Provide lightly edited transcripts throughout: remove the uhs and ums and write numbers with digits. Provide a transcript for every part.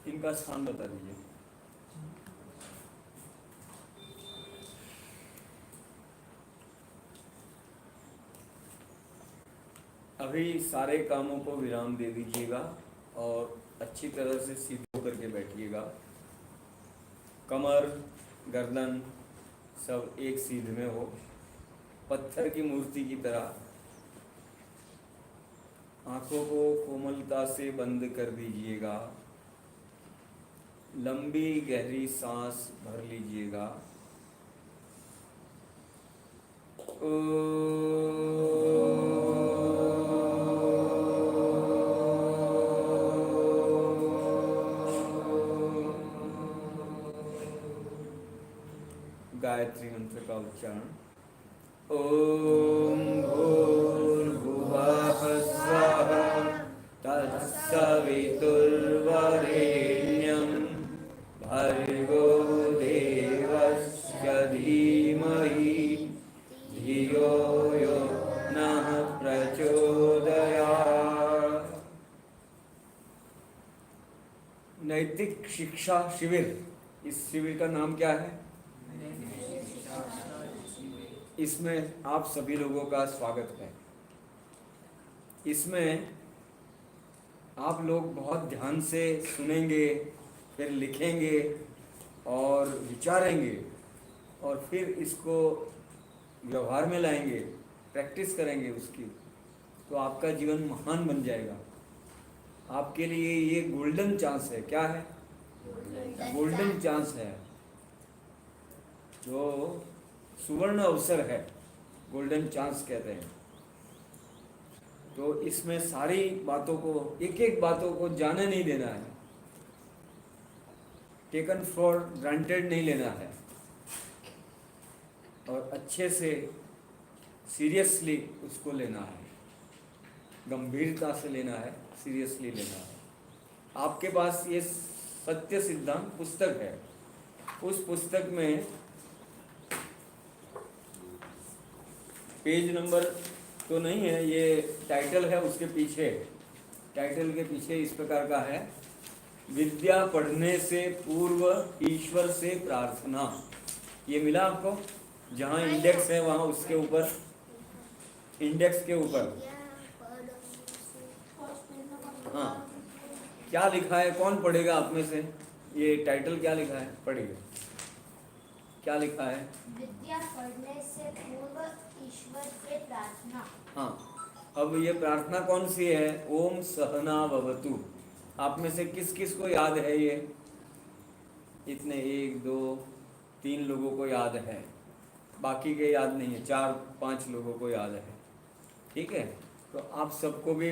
इनका स्थान बता दीजिए। अभी सारे कामों को विराम दे दीजिएगा और अच्छी तरह से सीधे होकर के बैठिएगा। कमर गर्दन सब एक सीध में हो, पत्थर की मूर्ति की तरह। आंखों को कोमलता से बंद कर दीजिएगा। लंबी गहरी सांस भर लीजिएगा। गायत्री मंत्र का उच्चारण। ओम भूर्भुवः स्वः तत्सवितुर्वरेण्यं भर्गो देवस्य धीमहि धियो यो नः प्रचोदयात्। नैतिक शिक्षा शिविर, इस शिविर का नाम क्या है? इसमें आप सभी लोगों का स्वागत है। इसमें आप लोग बहुत ध्यान से सुनेंगे, फिर लिखेंगे और विचारेंगे और फिर इसको व्यवहार में लाएंगे, प्रैक्टिस करेंगे उसकी, तो आपका जीवन महान बन जाएगा। आपके लिए ये गोल्डन चांस है। क्या है? गोल्डन चांस है, जो सुवर्ण अवसर है, गोल्डन चांस कहते हैं। तो इसमें सारी बातों को, एक एक बातों को जाने नहीं देना है, टेकन फॉर ग्रांटेड नहीं लेना है और अच्छे से सीरियसली उसको लेना है, गंभीरता से लेना है, सीरियसली लेना है। आपके पास ये सत्य सिद्धांत पुस्तक है। उस पुस्तक में पेज नंबर तो नहीं है, ये टाइटल है, उसके पीछे, टाइटल के पीछे इस प्रकार का है, विद्या पढ़ने से पूर्व ईश्वर से प्रार्थना। ये मिला आपको? जहाँ इंडेक्स है वहाँ उसके ऊपर, इंडेक्स के ऊपर, हाँ, क्या लिखा है? कौन पढ़ेगा आप में से? ये टाइटल क्या लिखा है? पढ़िए, क्या लिखा है? विद्या पढ़ने से पूर्व ईश्वर से प्रार्थना। हाँ, अब ये प्रार्थना कौन सी है? ओम सहना भवतु। आप में से किस किस को याद है ये? इतने 1 2 3 लोगों को याद है, बाकी के याद नहीं है, 4 5 लोगों को याद है। ठीक है, तो आप सबको भी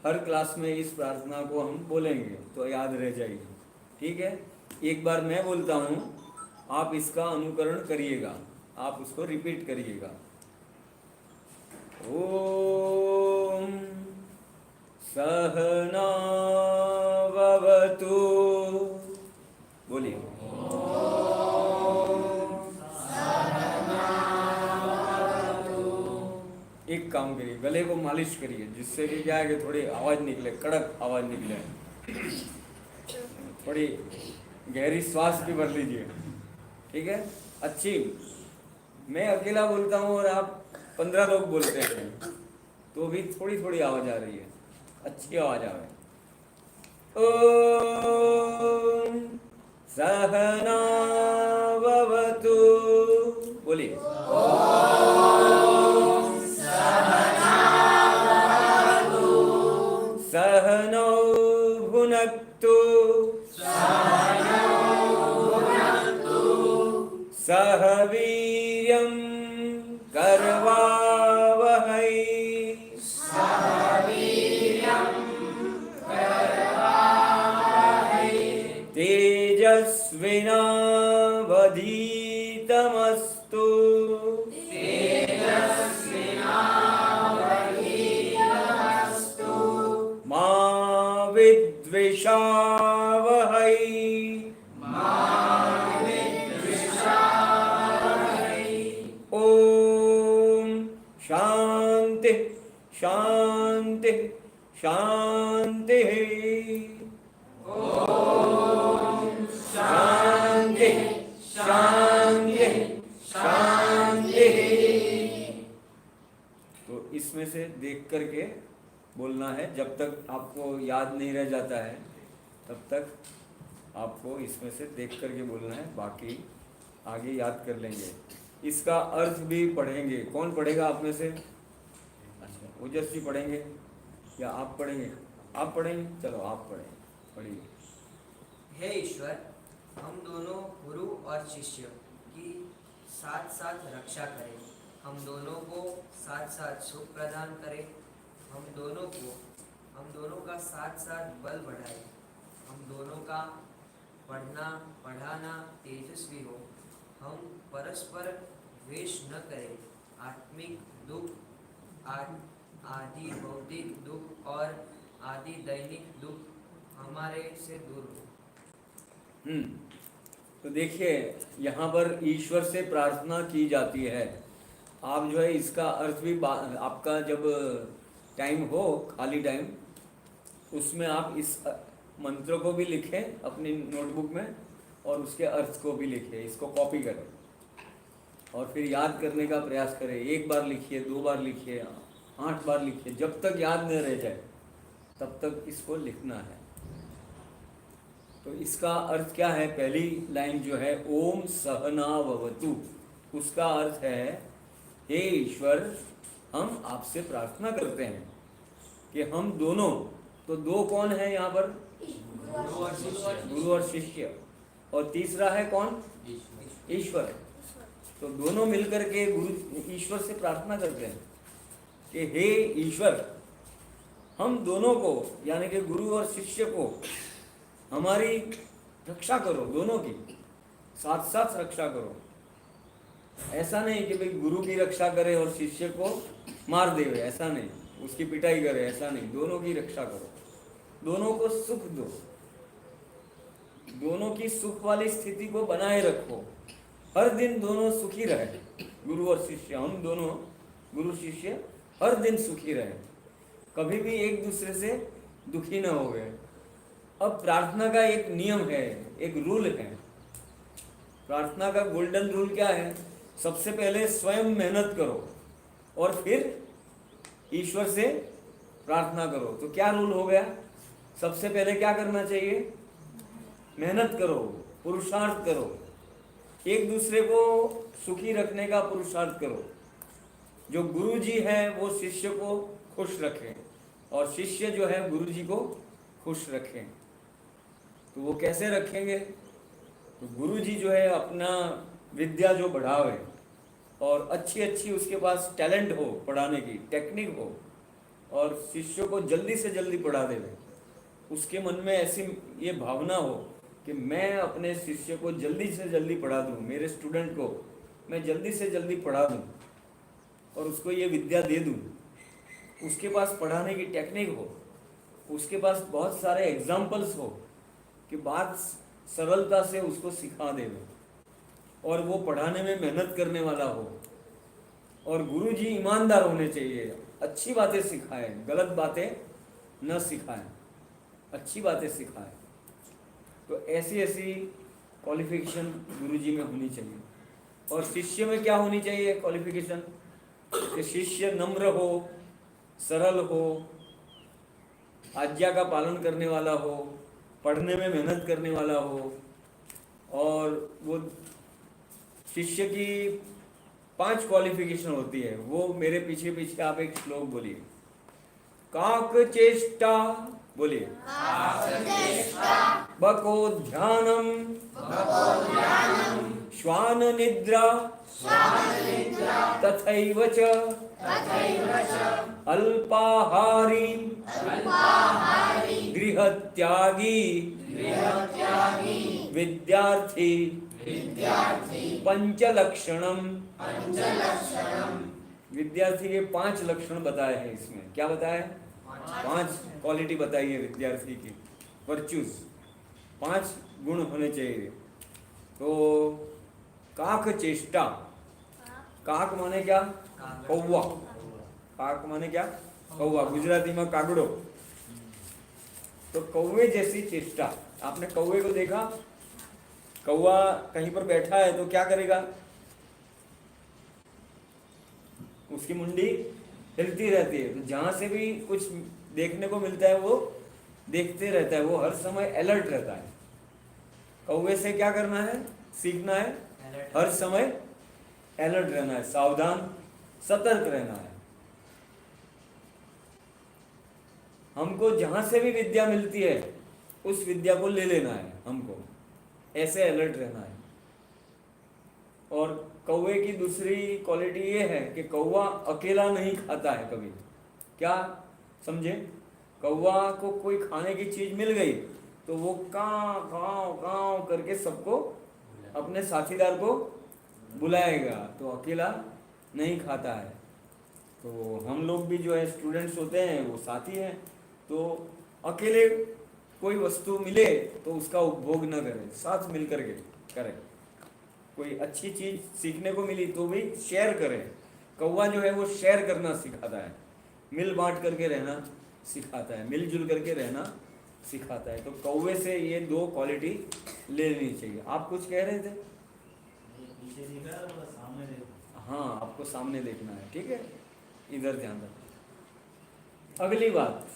हर क्लास में इस प्रार्थना को हम बोलेंगे तो याद रह जाएगी। ठीक है, एक बार मैं बोलता हूँ, आप इसका अनुकरण करिएगा, आप उसको रिपीट करिएगा। ओम सहना भवतु। बोलिए। एक काम करिए, गले को मालिश करिए, जिससे कि क्या है कि थोड़ी आवाज़ निकले, कड़क आवाज़ निकले। थोड़ी गहरी श्वास भी भर लीजिए। ठीक है, अच्छी। मैं अकेला बोलता हूँ और आप 15 लोग बोलते हैं तो भी थोड़ी थोड़ी आवाज़ आ रही है, अच्छी आवाज़ आवे। ओम सहना भवतु। बोलिए। सहनौ भुनक्तु सह वीर्यं करवावहै तेजस्विनावधीतमस्तु मा विद्विषावहै ओम शांति शांति शांति। करके बोलना है। जब तक आपको याद नहीं रह जाता है तब तक आपको इसमें से देख करके बोलना है, बाकी आगे याद कर लेंगे। इसका अर्थ भी पढ़ेंगे। कौन पढ़ेगा आप में से? अच्छा, ओजस्वी पढ़ेंगे या आप पढ़ेंगे? आप पढ़ेंगे, चलो आप पढ़ें, पढ़िए। हे ईश्वर, हम दोनों गुरु और शिष्य की साथ साथ रक्षा करें। हम दोनों को साथ साथ सुख प्रदान करें। हम दोनों का साथ साथ बल बढ़ाए। हम दोनों का पढ़ाना तेजस्वी हो। हम परस्पर द्वेष न करें। आत्मिक दुख, आदि भौतिक दुख और आदि दैनिक दुख हमारे से दूर हो। तो देखिए, यहाँ पर ईश्वर से प्रार्थना की जाती है। आप जो है इसका अर्थ भी आपका जब टाइम हो, खाली टाइम, उसमें आप इस मंत्र को भी लिखें अपनी नोटबुक में और उसके अर्थ को भी लिखें। इसको कॉपी करें और फिर याद करने का प्रयास करें। 1 बार लिखिए, 2 बार लिखिए, 8 बार लिखिए, जब तक याद न रह जाए तब तक इसको लिखना है। तो इसका अर्थ क्या है? पहली लाइन जो है ओम सहना भवतु, उसका अर्थ है हे ईश्वर, हम आपसे प्रार्थना करते हैं कि हम दोनों, तो दो कौन है यहाँ पर? गुरु और शिष्य। और तीसरा है कौन? ईश्वर। तो दोनों मिलकर के गुरु ईश्वर से प्रार्थना करते हैं कि हे ईश्वर, हम दोनों को यानी कि गुरु और शिष्य को हमारी रक्षा करो, दोनों की साथ साथ रक्षा करो। ऐसा नहीं कि भाई गुरु की रक्षा करे और शिष्य को मार देवे, ऐसा नहीं, उसकी पिटाई करे, ऐसा नहीं। दोनों की रक्षा करो, दोनों को सुख दो, दोनों की सुख वाली स्थिति को बनाए रखो। हर दिन दोनों सुखी रहे, गुरु और शिष्य, हम दोनों गुरु शिष्य हर दिन सुखी रहे, कभी भी एक दूसरे से दुखी न हो गए। अब प्रार्थना का एक नियम है, एक रूल है। प्रार्थना का गोल्डन रूल क्या है? सबसे पहले स्वयं मेहनत करो और फिर ईश्वर से प्रार्थना करो। तो क्या रूल हो गया? सबसे पहले क्या करना चाहिए? मेहनत करो, पुरुषार्थ करो, एक दूसरे को सुखी रखने का पुरुषार्थ करो। जो गुरु जी है वो शिष्य को खुश रखें और शिष्य जो है गुरु जी को खुश रखें। तो वो कैसे रखेंगे? तो गुरु जी जो है अपना विद्या जो बढ़ावे और अच्छी अच्छी उसके पास टैलेंट हो, पढ़ाने की टेक्निक हो, और शिष्य को जल्दी से जल्दी पढ़ा देवे। उसके मन में ऐसी ये भावना हो कि मैं अपने शिष्य को जल्दी से जल्दी पढ़ा दूँ, मेरे स्टूडेंट को मैं जल्दी से जल्दी पढ़ा दूँ और उसको ये विद्या दे दूँ। उसके पास पढ़ाने की टेक्निक हो, उसके पास बहुत सारे एग्जाम्पल्स हो कि बात सरलता से उसको सिखा देवे और वो पढ़ाने में मेहनत करने वाला हो। और गुरु जी ईमानदार होने चाहिए, अच्छी बातें सिखाएं, गलत बातें न सिखाएं, अच्छी बातें सिखाएं। तो ऐसी ऐसी क्वालिफिकेशन गुरु जी में होनी चाहिए। और शिष्य में क्या होनी चाहिए क्वालिफिकेशन? कि शिष्य नम्र हो, सरल हो, आज्ञा का पालन करने वाला हो, पढ़ने में मेहनत करने वाला हो। और वो शिष्य की 5 क्वालिफिकेशन होती है, वो मेरे पीछे पीछे आप एक श्लोक बोलिए। काक चेष्टा, बोलिए। बको ध्यानम, श्वान निद्रा, तथैव च अल्पाहारी, गृहत्यागी, विद्यार्थी, पंचलक्षणम। विद्यार्थी के 5 लक्षण बताए हैं इसमें। क्या बताए? 5 क्वालिटी बताई है विद्यार्थी की, वर्च्यूज, 5 गुण होने चाहिए। तो काक चेष्टा, काक माने क्या? कौवा। काक माने क्या? कौवा, गुजराती में कागड़ो। तो कौवे जैसी चेष्टा। आपने कौवे को देखा? कौवा कहीं पर बैठा है तो क्या करेगा? उसकी मुंडी हिलती रहती है। तो जहाँ से भी कुछ देखने को मिलता है वो देखते रहता है, वो हर समय अलर्ट रहता है। कौवे से क्या करना है, सीखना है, हर समय अलर्ट रहना है, सावधान सतर्क रहना है। हमको जहां से भी विद्या मिलती है उस विद्या को ले लेना है, हमको ऐसे अलर्ट रहना है। और कौवे की दूसरी क्वालिटी ये है कि कौवा अकेला नहीं खाता है कभी। क्या समझे, कौवा को कोई खाने की चीज मिल गई तो वो काव काव काव करके सबको, अपने साथीदार को बुलाएगा, तो अकेला नहीं खाता है। तो हम लोग भी जो है स्टूडेंट्स होते हैं वो साथी हैं, तो अकेले कोई वस्तु मिले तो उसका उपभोग न करें, साथ मिल करके करें। कोई अच्छी चीज सीखने को मिली तो भी शेयर करें। कौवा जो है वो शेयर करना सिखाता है, मिल बांट करके रहना सिखाता है, मिलजुल करके रहना सिखाता है। तो कौवे से ये दो क्वालिटी ले लेनी चाहिए। आप कुछ कह रहे थे? हाँ, आपको सामने देखना है, ठीक है, इधर ध्यान रखो। अगली बात,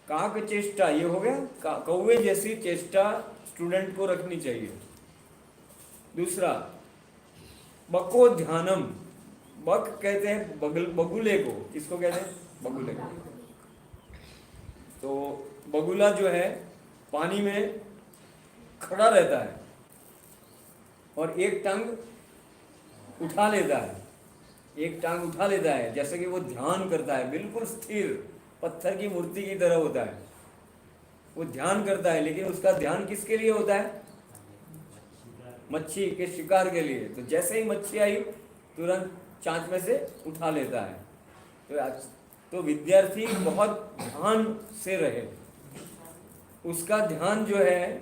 काक चेष्टा, ये हो गया, कौवे जैसी चेष्टा स्टूडेंट को रखनी चाहिए। दूसरा, बको ध्यानम, बक कहते हैं बगुले को, किसको कहते हैं? बगुले को। तो बगुला जो है पानी में खड़ा रहता है और एक टांग उठा लेता है, एक टांग उठा लेता है, जैसे कि वो ध्यान करता है, बिल्कुल स्थिर पत्थर की मूर्ति की तरह होता है। वो ध्यान करता है, लेकिन उसका ध्यान किसके लिए होता है? मच्छी के शिकार के लिए। तो जैसे ही मच्छी आई तुरंत चांच में से उठा लेता है। तो विद्यार्थी बहुत ध्यान से रहे, उसका ध्यान जो है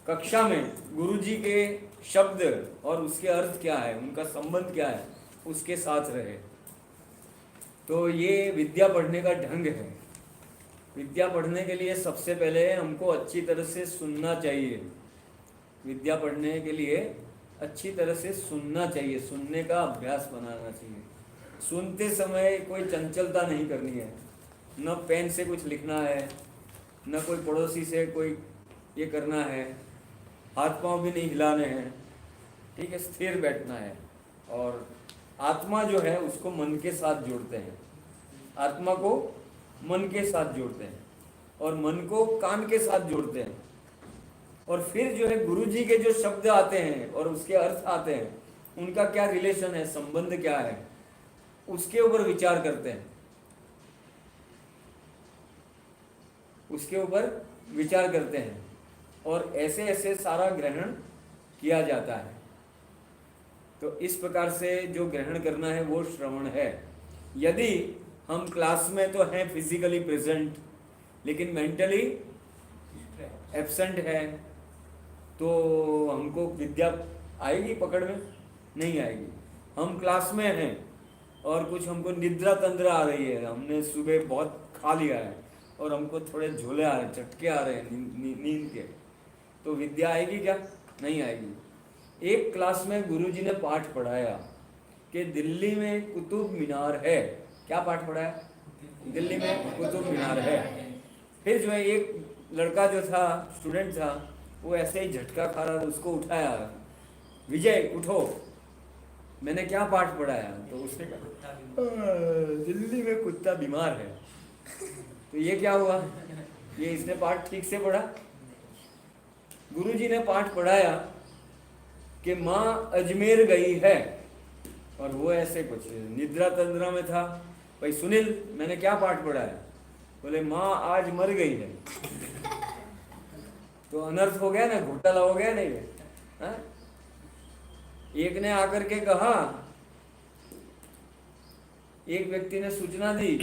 कक्षा में गुरुजी के शब्द और उसके अर्थ क्या है, उनका संबंध क्या है, उसके साथ रहे। तो ये विद्या पढ़ने का ढंग है। विद्या पढ़ने के लिए सबसे पहले हमको अच्छी तरह से सुनना चाहिए। विद्या पढ़ने के लिए अच्छी तरह से सुनना चाहिए, सुनने का अभ्यास बनाना चाहिए। सुनते समय कोई चंचलता नहीं करनी है, न पेन से कुछ लिखना है, न कोई पड़ोसी से कोई ये करना है, हाथ पांव भी नहीं हिलाने हैं, ठीक है, स्थिर बैठना है। और आत्मा जो है उसको मन के साथ जोड़ते हैं, आत्मा को मन के साथ जोड़ते हैं और मन को कान के साथ जोड़ते हैं। और फिर जो है गुरुजी के जो शब्द आते हैं और उसके अर्थ आते हैं, उनका क्या रिलेशन है, संबंध क्या है, उसके ऊपर विचार करते हैं, उसके ऊपर विचार करते हैं और ऐसे ऐसे सारा ग्रहण किया जाता है। तो इस प्रकार से जो ग्रहण करना है वो श्रवण है। यदि हम क्लास में तो हैं फिजिकली प्रेजेंट लेकिन मेंटली एब्सेंट है तो हमको विद्या आएगी पकड़ में? नहीं आएगी। हम क्लास में हैं और कुछ हमको निद्रा तंद्रा आ रही है, हमने सुबह बहुत खा लिया है और हमको थोड़े झोले आ रहे हैं, झटके आ रहे हैं नींद के, तो विद्या आएगी क्या? नहीं आएगी। एक क्लास में गुरुजी ने पाठ पढ़ाया कि दिल्ली में कुतुब मीनार है। क्या पाठ पढ़ाया? दिल्ली में कुतुब मीनार है। फिर जो है एक लड़का जो था, स्टूडेंट था, वो ऐसे ही झटका खा रहा था, उसको उठाया, विजय उठो, मैंने क्या पाठ पढ़ाया? तो उसने कहा दिल्ली में कुत्ता बीमार है। तो ये क्या हुआ? ये इसने पाठ ठीक से पढ़ा? गुरुजी ने पाठ पढ़ाया कि माँ अजमेर गई है और वो ऐसे कुछ निद्रा तंद्रा में था। भाई सुनील, मैंने क्या पाठ पढ़ाया? बोले माँ आज मर गई है। तो अनर्थ हो गया ना, घोटाला हो गया नहीं? है? एक ने आकर के कहा, एक व्यक्ति ने सूचना दी,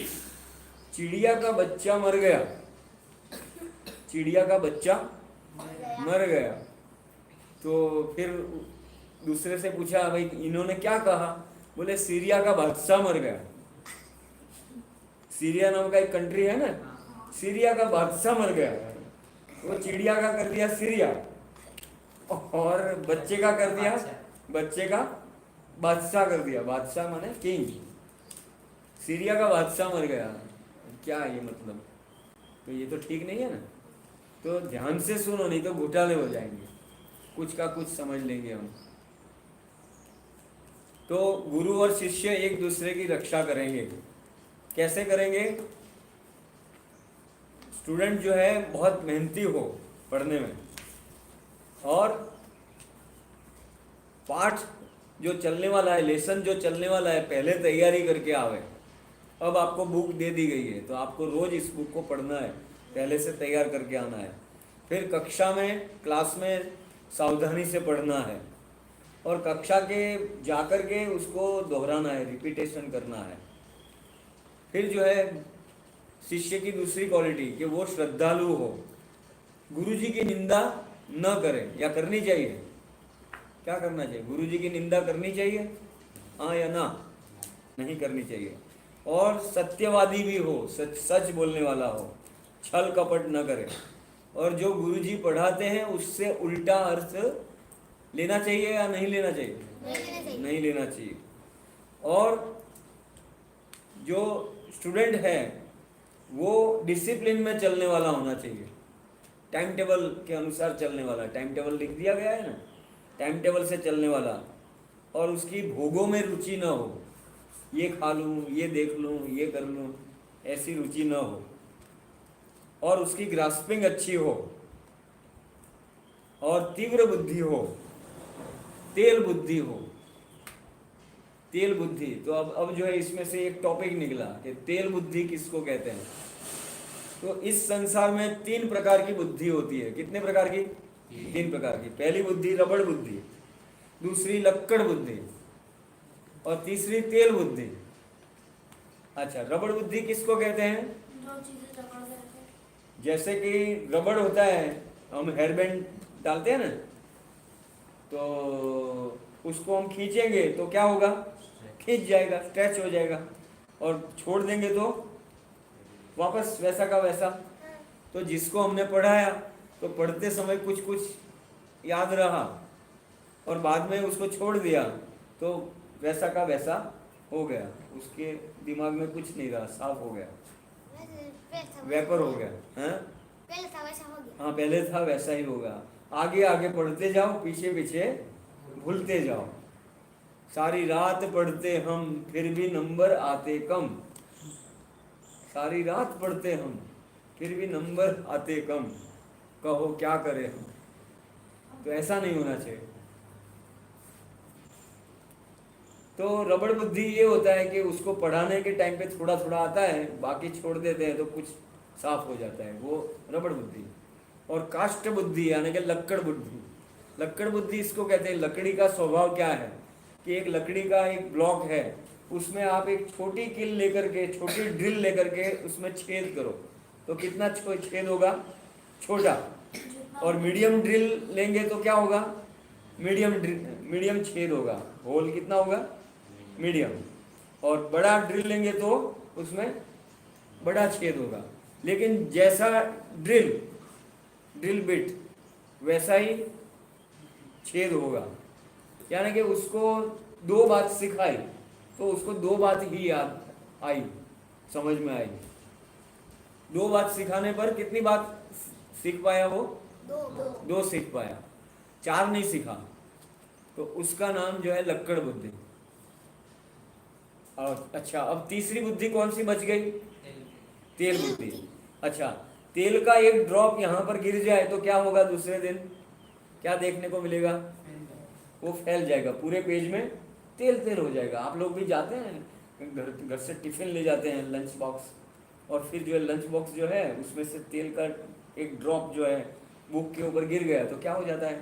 चिड़िया का बच्चा मर गया, चिड़िया का बच्चा मर गया। तो फिर दूसरे से पूछा, भाई इन्होंने क्या कहा? बोले सीरिया का बादशाह मर गया। सीरिया नाम का एक कंट्री है ना, सीरिया का बादशाह मर गया। वो चिड़िया का कर दिया सीरिया और बच्चे का कर दिया, बच्चे का बादशाह कर दिया। बादशाह माने किंग। सीरिया का बादशाह मर गया, क्या ये मतलब? तो ये तो ठीक नहीं है ना। तो ध्यान से सुनो, नहीं तो घोटाले हो जाएंगे, कुछ का कुछ समझ लेंगे हम। तो गुरु और शिष्य एक दूसरे की रक्षा करेंगे। कैसे करेंगे? स्टूडेंट जो है बहुत मेहनती हो पढ़ने में, और पाठ जो चलने वाला है, लेसन जो चलने वाला है, पहले तैयारी करके आवे। अब आपको बुक दे दी गई है तो आपको रोज इस बुक को पढ़ना है, पहले से तैयार करके आना है। फिर कक्षा में, क्लास में सावधानी से पढ़ना है, और कक्षा के जाकर के उसको दोहराना है, रिपीटेशन करना है। फिर जो है शिष्य की दूसरी क्वालिटी कि वो श्रद्धालु हो, गुरुजी की निंदा न करे, या करनी चाहिए? क्या करना चाहिए? गुरुजी की निंदा करनी चाहिए, हाँ या ना? नहीं करनी चाहिए। और सत्यवादी भी हो, सच सच बोलने वाला हो, छल कपट न करे। और जो गुरुजी पढ़ाते हैं उससे उल्टा अर्थ लेना चाहिए या नहीं लेना चाहिए? नहीं लेना चाहिए। और जो स्टूडेंट है वो डिसिप्लिन में चलने वाला होना चाहिए, टाइम टेबल के अनुसार चलने वाला। टाइम टेबल लिख दिया गया है ना, टाइम टेबल से चलने वाला। और उसकी भोगों में रुचि न हो, ये खा लूँ, ये देख लूँ, ये कर लूँ, ऐसी रुचि न हो। और उसकी ग्रास्पिंग अच्छी हो, और तीव्र बुद्धि हो, तेल बुद्धि हो। तेल बुद्धि, तो अब जो है इसमें से एक टॉपिक निकला कि तेल बुद्धि किसको कहते हैं। तो इस संसार में 3 प्रकार की बुद्धि होती है। कितने प्रकार की? 3 प्रकार की। पहली बुद्धि रबड़ बुद्धि, दूसरी लक्कड़ बुद्धि, और तीसरी तेल बुद्धि। अच्छा, रबड़ बुद्धि किसको कहते हैं? जो चीजें रगड़ देते हैं। जैसे कि रबड़ होता है, हम हेयर बैंड डालते हैं ना, तो उसको हम खींचेंगे तो क्या होगा? खींच जाएगा, स्ट्रेच हो जाएगा। और छोड़ देंगे तो वापस वैसा का वैसा। तो जिसको हमने पढ़ाया तो पढ़ते समय कुछ कुछ याद रहा, और बाद में उसको छोड़ दिया तो वैसा का वैसा हो गया, उसके दिमाग में कुछ नहीं रहा, साफ हो गया, वेपर हो गया। हैं? पहले था वैसा हो गया। हाँ, पहले था वैसा ही होगा। आगे आगे पढ़ते जाओ, पीछे पीछे भूलते जाओ। सारी रात पढ़ते हम फिर भी नंबर आते कम। सारी रात पढ़ते हम फिर भी नंबर आते कम, कहो क्या करें हम। तो ऐसा नहीं होना चाहिए। तो रबड़ बुद्धि ये होता है कि उसको पढ़ाने के टाइम पे थोड़ा थोड़ा आता है, बाकी छोड़ देते हैं तो कुछ साफ हो जाता है, वो रबड़ बुद्धि। और काष्ठ बुद्धि यानी कि लक्कड़ बुद्धि। लक्कड़ बुद्धि इसको कहते हैं। लकड़ी का स्वभाव क्या है कि एक लकड़ी का एक ब्लॉक है, उसमें आप एक छोटी कील लेकर के, छोटी ड्रिल लेकर के उसमें छेद करो तो कितना छेद होगा? छोटा। और मीडियम ड्रिल लेंगे तो क्या होगा? मीडियम छेद होगा। होल कितना होगा? मीडियम। और बड़ा ड्रिल लेंगे तो उसमें बड़ा छेद होगा। लेकिन जैसा ड्रिल बिट वैसा ही छेद होगा। यानी कि उसको 2 बात सिखाई तो उसको 2 बात ही याद आई, समझ में आई। 2 बात सिखाने पर कितनी बात सीख पाया वो? 2 सीख पाया, 4 नहीं सीखा। तो उसका नाम जो है लक्कड़ बुद्धि। और अच्छा, अब तीसरी बुद्धि कौन सी बच गई? तेल बुद्धि। अच्छा, तेल का एक ड्रॉप यहाँ पर गिर जाए तो क्या होगा? दूसरे दिन क्या देखने को मिलेगा? वो फैल जाएगा, पूरे पेज में तेल तेल हो जाएगा। आप लोग भी जाते हैं घर से टिफिन ले जाते हैं, लंच बॉक्स, और फिर जो है लंच बॉक्स जो है उसमें से तेल का एक ड्रॉप जो है बुक के ऊपर गिर गया तो क्या हो जाता है?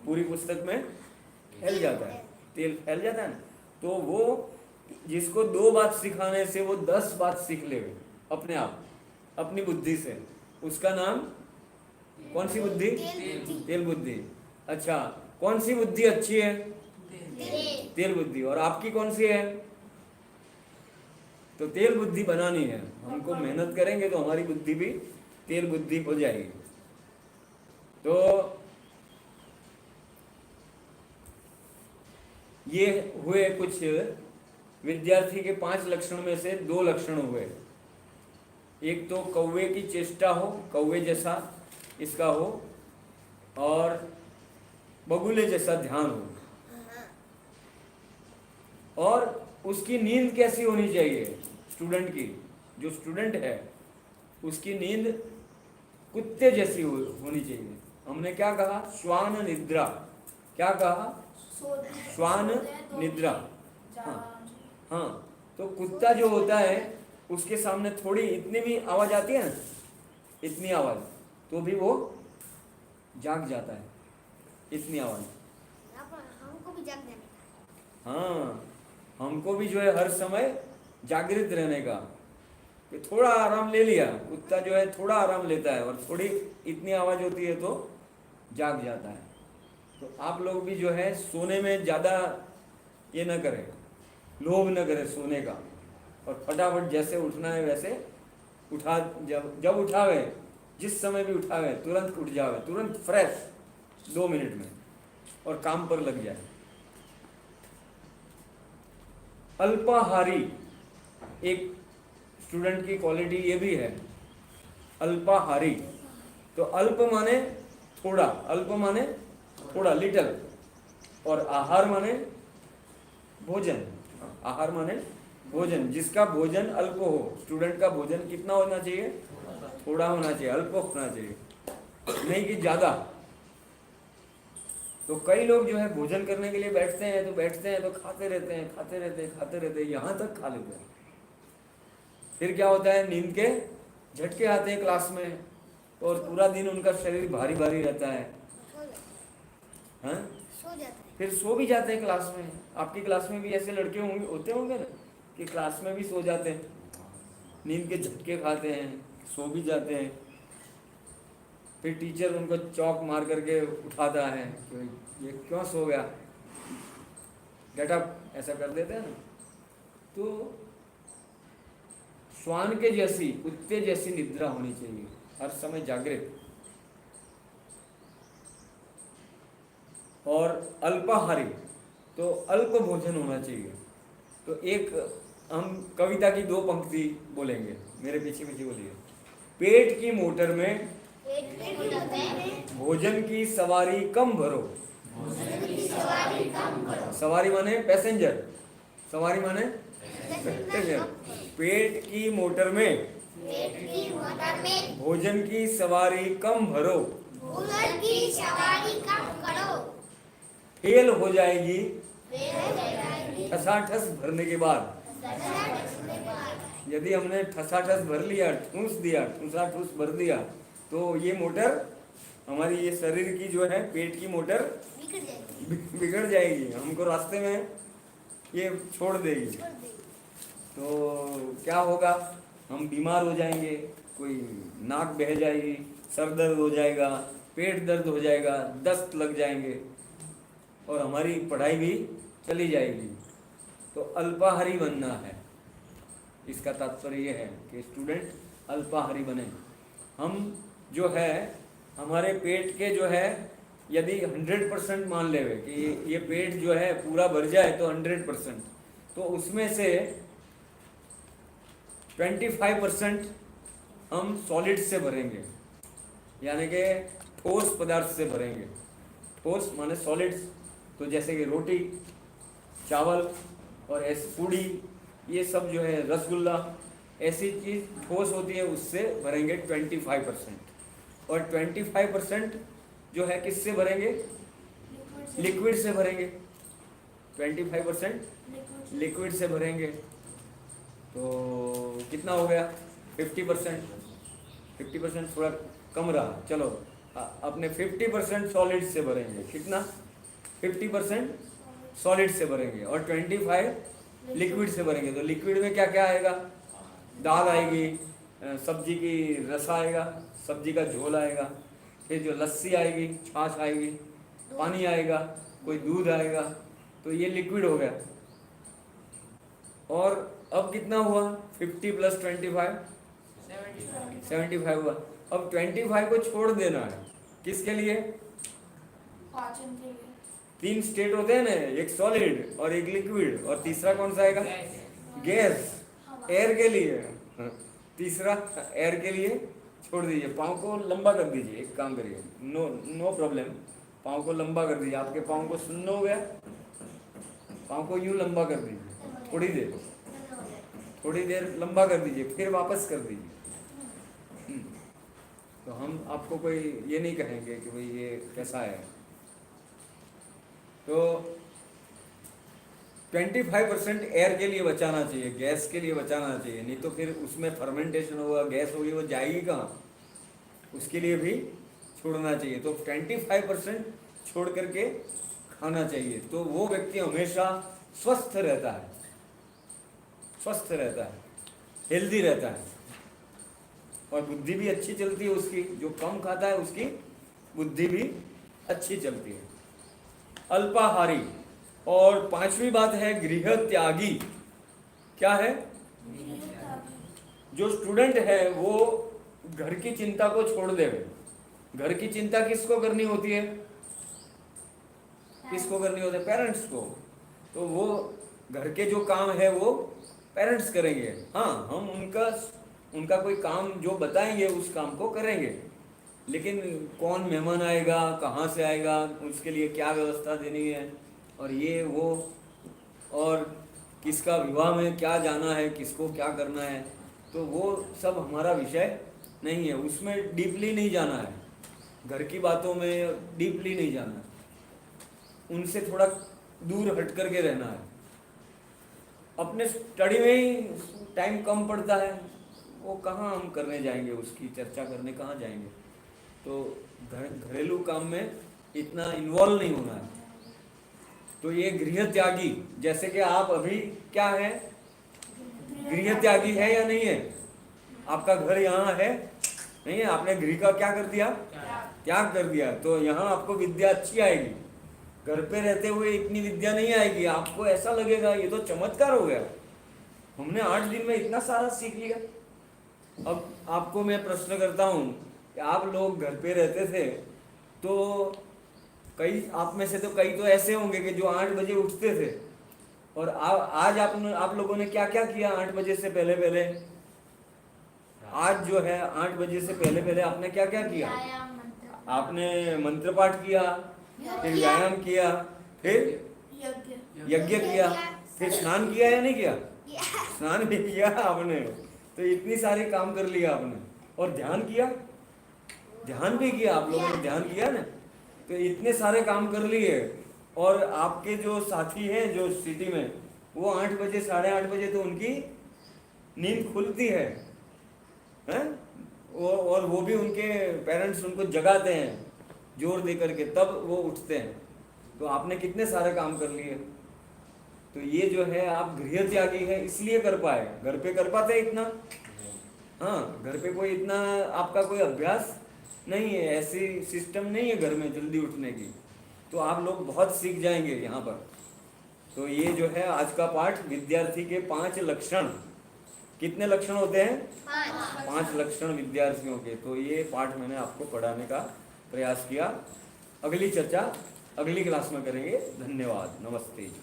पूरी पुस्तक में फैल जाता है, तेल फैल जाता है ना। तो वो जिसको 2 बात सिखाने से वो 10 बात सीख ले अपने आप, अपनी बुद्धि से, उसका नाम कौन सी बुद्धि? तेल बुद्धि। अच्छा, कौन सी बुद्धि अच्छी है? तेल बुद्धि। और आपकी कौन सी है? तो तेल बुद्धि बनानी है हमको। मेहनत करेंगे तो हमारी बुद्धि भी तेल बुद्धि हो जाएगी। तो ये हुए कुछ विद्यार्थी के 5 लक्षण में से 2 लक्षण हुए। एक तो कौवे की चेष्टा हो, कौवे जैसा इसका हो, और बगुले जैसा ध्यान हो। और उसकी नींद कैसी होनी चाहिए स्टूडेंट की, जो स्टूडेंट है उसकी नींद कुत्ते जैसी होनी चाहिए। हमने क्या कहा? श्वान निद्रा। क्या कहा? श्वान निद्रा। हाँ, तो कुत्ता जो होता है उसके सामने थोड़ी इतनी भी आवाज आती है ना, इतनी आवाज, तो भी वो जाग जाता है। इतनी आवाज। हमको भी जाग जाने का। हाँ, हमको भी जो है हर समय जागृत रहने का। कि थोड़ा आराम ले लिया, कुत्ता जो है थोड़ा आराम लेता है, और थोड़ी इतनी आवाज होती है तो जाग जाता है। तो आप लोग भी जो है सोने में ज़्यादा ये न करें, लोभ न करें सोने का, और फटाफट जैसे उठना है वैसे उठा, जब उठावे, जिस समय भी उठावे तुरंत उठ जावे, तुरंत फ्रेश 2 मिनट में, और काम पर लग जाए। अल्पाहारी, एक स्टूडेंट की क्वालिटी ये भी है, अल्पाहारी। तो अल्प माने थोड़ा, अल्प माने थोड़ा, लिटल, और आहार माने भोजन। आहार माने भोजन, जिसका भोजन अल्प हो। स्टूडेंट का भोजन कितना होना चाहिए? थोड़ा होना चाहिए, अल्प होना चाहिए, नहीं कि ज़्यादा। तो कई लोग जो है भोजन करने के लिए बैठते हैं तो खाते रहते हैं, यहाँ तक खा लेते हैं। फिर क्या होता है? नींद के झटके आते हैं क्लास में, और पूरा दिन उनका शरीर भारी भारी रहता है। हाँ, सो जाता है। फिर सो भी जाते हैं क्लास में। आपकी क्लास में भी ऐसे लड़के होते होंगे ना, कि क्लास में भी सो जाते हैं, नींद के झटके खाते हैं, सो भी जाते हैं। फिर टीचर उनको चौक मार करके उठाता है कि ये क्यों सो गया, गेट अप, ऐसा कर देते हैं ना। तो श्वान के जैसी, कुत्ते जैसी निद्रा होनी चाहिए, हर समय जागृत। और अल्पाहारी, तो अल्प भोजन होना चाहिए। तो एक हम कविता की 2 पंक्ति बोलेंगे, मेरे पीछे पीछे बोलिए। पेट की मोटर में भोजन की सवारी कम भरो। सवारी माने पैसेंजर, सवारी माने पैसेंजर। पेट की मोटर में भोजन की सवारी कम भरो, फेल हो जाएगी ठसाठस भरने के बाद। यदि हमने ठसाठस भर लिया, ठूस दिया, ठूसा-ठूस भर दिया, तो ये मोटर हमारी, ये शरीर की जो है पेट की मोटर बिगड़ जाएगी, हमको रास्ते में ये छोड़ देगी। तो क्या होगा? हम बीमार हो जाएंगे, कोई नाक बह जाएगी, सर दर्द हो जाएगा, पेट दर्द हो जाएगा, दस्त लग जाएंगे, और हमारी पढ़ाई भी चली जाएगी। तो अल्पाहारी बनना है, इसका तात्पर्य ये है कि स्टूडेंट अल्पाहारी बने। हम जो है हमारे पेट के जो है, यदि 100% मान लेवे कि ये पेट जो है पूरा भर जाए तो 100%, तो उसमें से 25% हम सॉलिड से भरेंगे, यानी कि ठोस पदार्थ से भरेंगे। ठोस माने सॉलिड्स, तो जैसे कि रोटी, चावल और ऐसी पूड़ी, ये सब जो है, रसगुल्ला, ऐसी चीज़ ठोस होती है, उससे भरेंगे 25%। और 25% जो है किससे भरेंगे? लिक्विड से भरेंगे। 25% लिक्विड से भरेंगे, तो कितना हो गया? 50%। 50% थोड़ा कम रहा, चलो अपने 50% सॉलिड से भरेंगे। कितना? 50% सॉलिड से भरेंगे, और 25 लिक्विड से भरेंगे। तो लिक्विड में क्या क्या आएगा? दाल आएगी, सब्जी की रस आएगा, सब्जी का झोल आएगा, फिर जो लस्सी आएगी, छाछ आएगी, पानी आएगा, कोई दूध आएगा। तो ये लिक्विड हो गया। और अब कितना हुआ? 50 + 25 75 हुआ। अब 25 को छोड़ देना है, किसके लिए? पाचन के लिए। तीन स्टेट होते हैं ना, एक सॉलिड और एक लिक्विड, और तीसरा कौन सा आएगा? गैस, एयर के लिए। हाँ, तीसरा एयर के लिए छोड़ दीजिए। पाँव को लंबा कर दीजिए, एक काम करिए, नो नो प्रॉब्लम, पाँव को लंबा कर दीजिए। आपके पाँव को सुन्न हो गया, पाँव को यूं लंबा कर दीजिए, थोड़ी देर लंबा कर दीजिए, फिर वापस कर दीजिए। तो हम आपको कोई ये नहीं कहेंगे कि भाई ये कैसा है। तो 25% एयर के लिए बचाना चाहिए, गैस के लिए बचाना चाहिए, नहीं तो फिर उसमें फर्मेंटेशन होगा, गैस होगी, वो जाएगी कहाँ, उसके लिए भी छोड़ना चाहिए। तो 25% छोड़ करके खाना चाहिए, तो वो व्यक्ति हमेशा स्वस्थ रहता है, स्वस्थ रहता है, हेल्दी रहता है, और बुद्धि भी अच्छी चलती है उसकी। जो कम खाता है उसकी बुद्धि भी अच्छी चलती है। अल्पाहारी। और पांचवी बात है गृह त्यागी। क्या है? जो स्टूडेंट है वो घर की चिंता को छोड़ देवे। घर की चिंता किसको करनी होती है? किसको करनी होती है? पेरेंट्स को। तो वो घर के जो काम है वो पेरेंट्स करेंगे। हाँ, हम उनका कोई काम जो बताएंगे उस काम को करेंगे, लेकिन कौन मेहमान आएगा, कहाँ से आएगा, उसके लिए क्या व्यवस्था देनी है, और ये वो, और किसका विवाह में क्या जाना है, किसको क्या करना है, तो वो सब हमारा विषय नहीं है। उसमें डीपली नहीं जाना है, घर की बातों में डीपली नहीं जाना है, उनसे थोड़ा दूर हट करके रहना है। अपने स्टडी में ही टाइम कम पड़ता है, वो कहाँ हम करने जाएंगे, उसकी चर्चा करने कहाँ जाएंगे। तो घरेलू काम में इतना इन्वॉल्व नहीं होना है। तो ये गृह त्यागी, जैसे कि आप अभी क्या है, गृह त्यागी है या नहीं है? आपका घर यहाँ है नहीं है, आपने गृह का क्या कर दिया? त्याग कर दिया। तो यहाँ आपको विद्या अच्छी आएगी। घर पे रहते हुए इतनी विद्या नहीं आएगी, आपको ऐसा लगेगा ये तो चमत्कार हो गया, हमने 8 दिन में इतना सारा सीख लिया। अब आपको मैं प्रश्न करता हूँ कि आप लोग घर पे रहते थे, तो कई आप में से तो कई तो ऐसे होंगे कि जो 8 बजे उठते थे, और आज आप लोगों ने क्या क्या किया 8 बजे से पहले पहले? आज जो है 8 बजे से पहले पहले आपने क्या क्या किया? आपने मंत्र पाठ किया, फिर व्यायाम किया, फिर यज्ञ किया, फिर स्नान किया या नहीं किया? स्नान भी किया आपने। तो इतनी सारे काम कर लिया आपने। और ध्यान किया, ध्यान भी किया, आप लोगों ने ध्यान किया ना। तो इतने सारे काम कर लिए। और आपके जो साथी हैं जो सिटी में, वो 8 बजे 8:30 बजे तो उनकी नींद खुलती है, हैं? और वो भी उनके पेरेंट्स उनको जगाते हैं जोर दे करके, तब वो उठते हैं। तो आपने कितने सारे काम कर लिए। तो ये जो है आप गृह त्यागी है इसलिए कर पाए, घर पे कर पाते इतना? हाँ, घर पे कोई इतना आपका कोई अभ्यास नहीं है, ऐसी सिस्टम नहीं है घर में जल्दी उठने की। तो आप लोग बहुत सीख जाएंगे यहाँ पर। तो ये जो है आज का पाठ, विद्यार्थी के 5 लक्षण। कितने लक्षण होते हैं? 5 लक्षण विद्यार्थियों के। तो ये पाठ मैंने आपको पढ़ाने का प्रयास किया। अगली चर्चा अगली क्लास में करेंगे। धन्यवाद, नमस्ते जी।